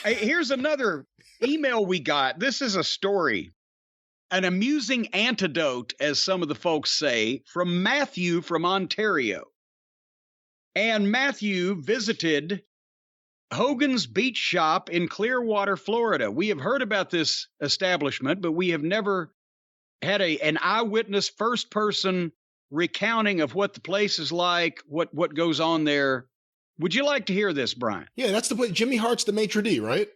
Here's another email we got. This is a story, an amusing antidote, as some of the folks say, from Matthew from Ontario. And Matthew visited Hogan's Beach Shop in Clearwater, Florida. We have heard about this establishment, but we have never had an eyewitness first-person recounting of what the place is like, what goes on there. Would you like to hear this, Brian? Yeah, that's the place. Jimmy Hart's the maitre d', right?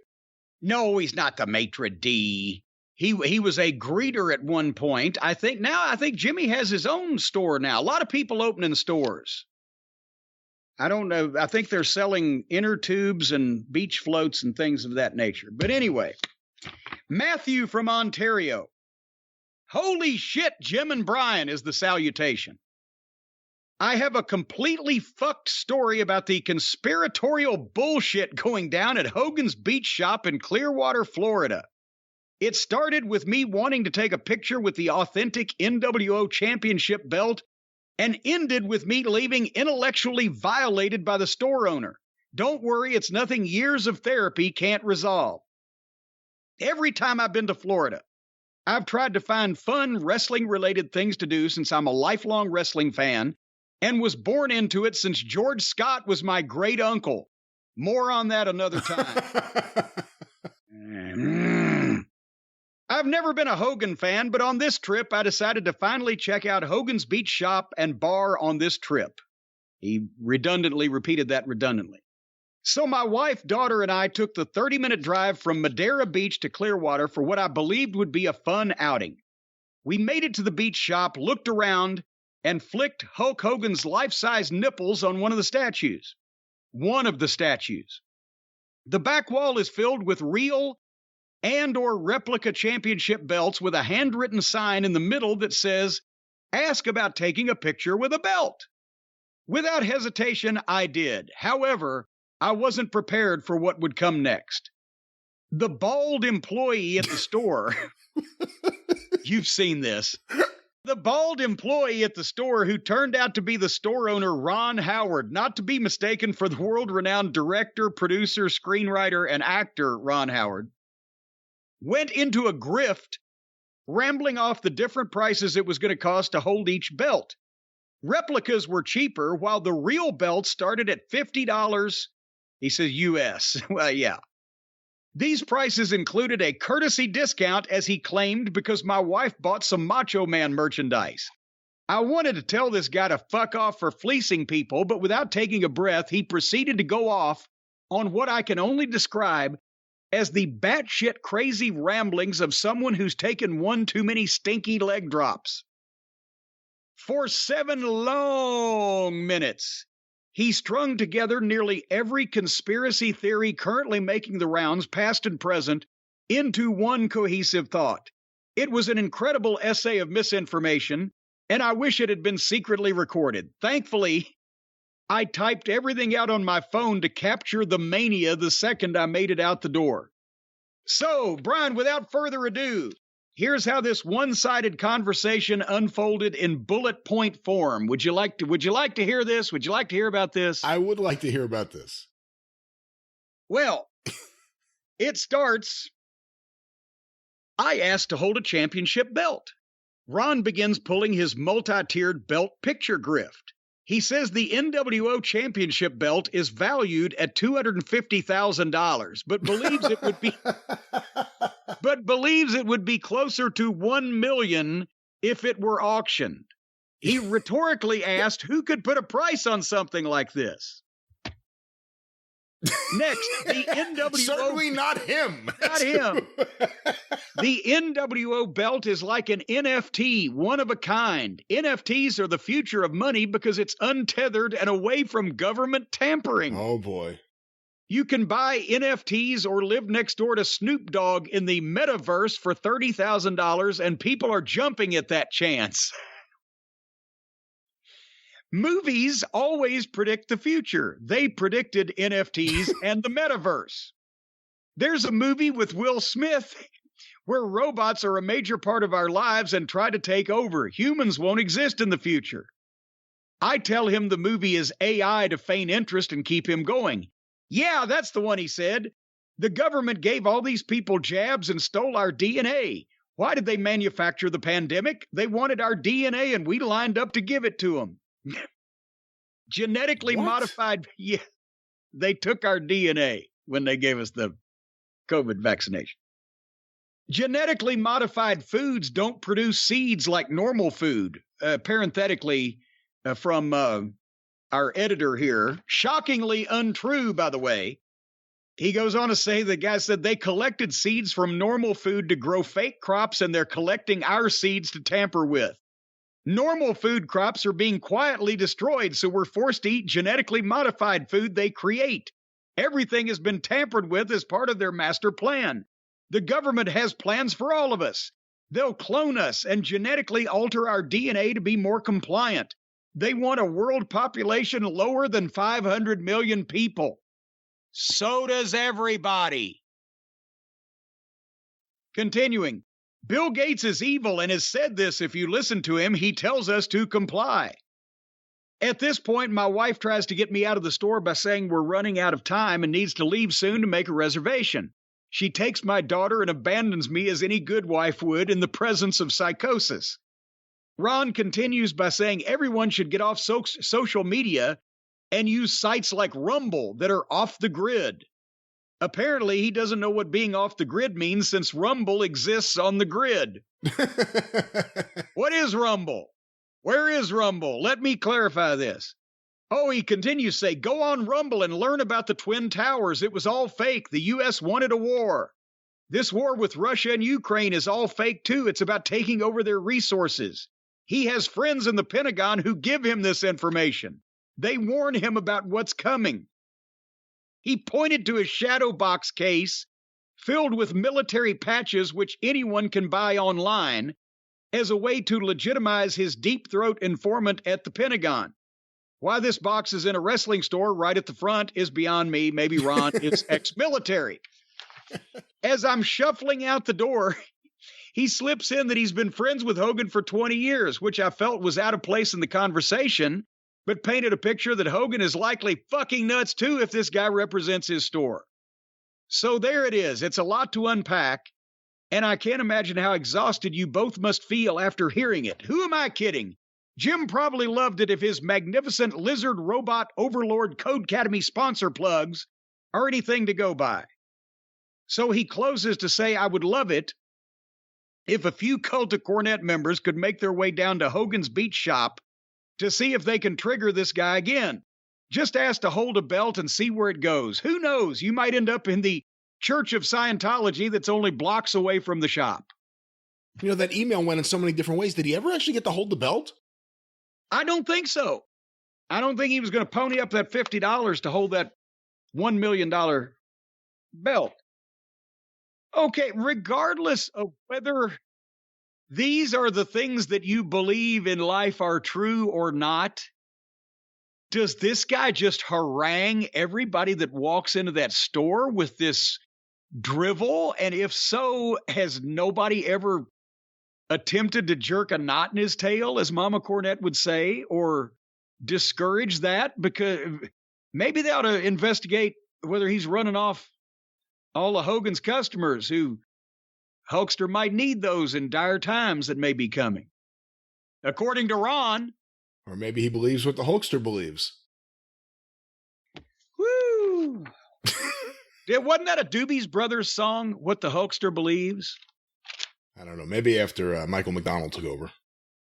No, he's not the maitre d'. He was a greeter at one point. I think Jimmy has his own store now. A lot of people opening stores. I don't know. I think they're selling inner tubes and beach floats and things of that nature. But anyway, Matthew from Ontario. Holy shit, Jim and Brian is the salutation. I have a completely fucked story about the conspiratorial bullshit going down at Hogan's Beach Shop in Clearwater, Florida. It started with me wanting to take a picture with the authentic NWO championship belt and ended with me leaving intellectually violated by the store owner. Don't worry, it's nothing years of therapy can't resolve. Every time I've been to Florida, I've tried to find fun wrestling-related things to do since I'm a lifelong wrestling fan and was born into it since George Scott was my great uncle. More on that another time. I've never been a Hogan fan, but on this trip, I decided to finally check out Hogan's Beach Shop and Bar on this trip. He redundantly repeated that redundantly. So my wife, daughter, and I took the 30-minute drive from Madeira Beach to Clearwater for what I believed would be a fun outing. We made it to the beach shop, looked around, and flicked Hulk Hogan's life-size nipples on one of the statues. One of the statues. The back wall is filled with real and or replica championship belts with a handwritten sign in the middle that says, "Ask about taking a picture with a belt." Without hesitation, I did. However, I wasn't prepared for what would come next. The bald employee at the store, you've seen this, the bald employee at the store who turned out to be the store owner, Ron Howard, not to be mistaken for the world-renowned director, producer, screenwriter, and actor, Ron Howard, went into a grift, rambling off the different prices it was going to cost to hold each belt. Replicas were cheaper, while the real belts started at $50. He says US. Well, yeah. These prices included a courtesy discount, as he claimed, because my wife bought some Macho Man merchandise. I wanted to tell this guy to fuck off for fleecing people, but without taking a breath, he proceeded to go off on what I can only describe as the batshit crazy ramblings of someone who's taken one too many stinky leg drops. For 7 long minutes, he strung together nearly every conspiracy theory currently making the rounds, past and present, into one cohesive thought. It was an incredible essay of misinformation, and I wish it had been secretly recorded. Thankfully, I typed everything out on my phone to capture the mania the second I made it out the door. So, Brian, without further ado, here's how this one-sided conversation unfolded in bullet point form. Would you like to hear this? Would you like to hear about this? I would like to hear about this. Well, it starts, I asked to hold a championship belt. Ron begins pulling his multi-tiered belt picture grift. He says the NWO championship belt is valued at $250,000, but believes it would be closer to $1 million if it were auctioned. He rhetorically asked who could put a price on something like this. Next, the NWO... Certainly not him. Not him. The NWO belt is like an NFT, one of a kind. NFTs are the future of money because it's untethered and away from government tampering. Oh, boy. You can buy NFTs or live next door to Snoop Dogg in the metaverse for $30,000, and people are jumping at that chance. Movies always predict the future. They predicted NFTs and the metaverse. There's a movie with Will Smith where robots are a major part of our lives and try to take over. Humans won't exist in the future. I tell him the movie is AI to feign interest and keep him going. Yeah, that's the one, he said. The government gave all these people jabs and stole our DNA. Why did they manufacture the pandemic? They wanted our DNA and we lined up to give it to them. Genetically modified. Yeah, they took our DNA when they gave us the COVID vaccination. Genetically modified foods don't produce seeds like normal food. Parenthetically, from our editor here, shockingly untrue, by the way. He goes on to say the guy said they collected seeds from normal food to grow fake crops, and they're collecting our seeds to tamper with. Normal food crops are being quietly destroyed, so we're forced to eat genetically modified food they create. Everything has been tampered with as part of their master plan. The government has plans for all of us. They'll clone us and genetically alter our DNA to be more compliant. They want a world population lower than 500 million people. So does everybody. Continuing, Bill Gates is evil and has said this. If you listen to him, he tells us to comply. At this point, my wife tries to get me out of the store by saying we're running out of time and needs to leave soon to make a reservation. She takes my daughter and abandons me as any good wife would in the presence of psychosis. Ron continues by saying everyone should get off social media and use sites like Rumble that are off the grid. Apparently, he doesn't know what being off the grid means since Rumble exists on the grid. What is Rumble? Where is Rumble? Let me clarify this. Oh, he continues to say, go on Rumble and learn about the Twin Towers. It was all fake. The U.S. wanted a war. This war with Russia and Ukraine is all fake, too. It's about taking over their resources. He has friends in the Pentagon who give him this information. They warn him about what's coming. He pointed to a shadow box case filled with military patches which anyone can buy online as a way to legitimize his deep throat informant at the Pentagon. Why this box is in a wrestling store right at the front is beyond me. Maybe Ron is ex-military. As I'm shuffling out the door, he slips in that he's been friends with Hogan for 20 years, which I felt was out of place in the conversation, but painted a picture that Hogan is likely fucking nuts too if this guy represents his store. So there it is. It's a lot to unpack, and I can't imagine how exhausted you both must feel after hearing it. Who am I kidding? Jim probably loved it if his magnificent lizard robot overlord Codecademy sponsor plugs are anything to go by. So he closes to say, I would love it if a few Cult of Cornette members could make their way down to Hogan's Beach Shop to see if they can trigger this guy again. Just ask to hold a belt and see where it goes. Who knows? You might end up in the Church of Scientology that's only blocks away from the shop. You know, that email went in so many different ways. Did he ever actually get to hold the belt? I don't think so. I don't think he was going to pony up that $50 to hold that $1 million belt. Okay, regardless of whether these are the things that you believe in life are true or not, does this guy just harangue everybody that walks into that store with this drivel? And if so, has nobody ever attempted to jerk a knot in his tail, as Mama Cornette would say, or discourage that? Because maybe they ought to investigate whether he's running off all of Hogan's customers who Hulkster might need those in dire times that may be coming. According to Ron. Or maybe he believes what the Hulkster believes. Woo! Wasn't that a Doobie's Brothers song, What the Hulkster Believes? I don't know. Maybe after Michael McDonald took over.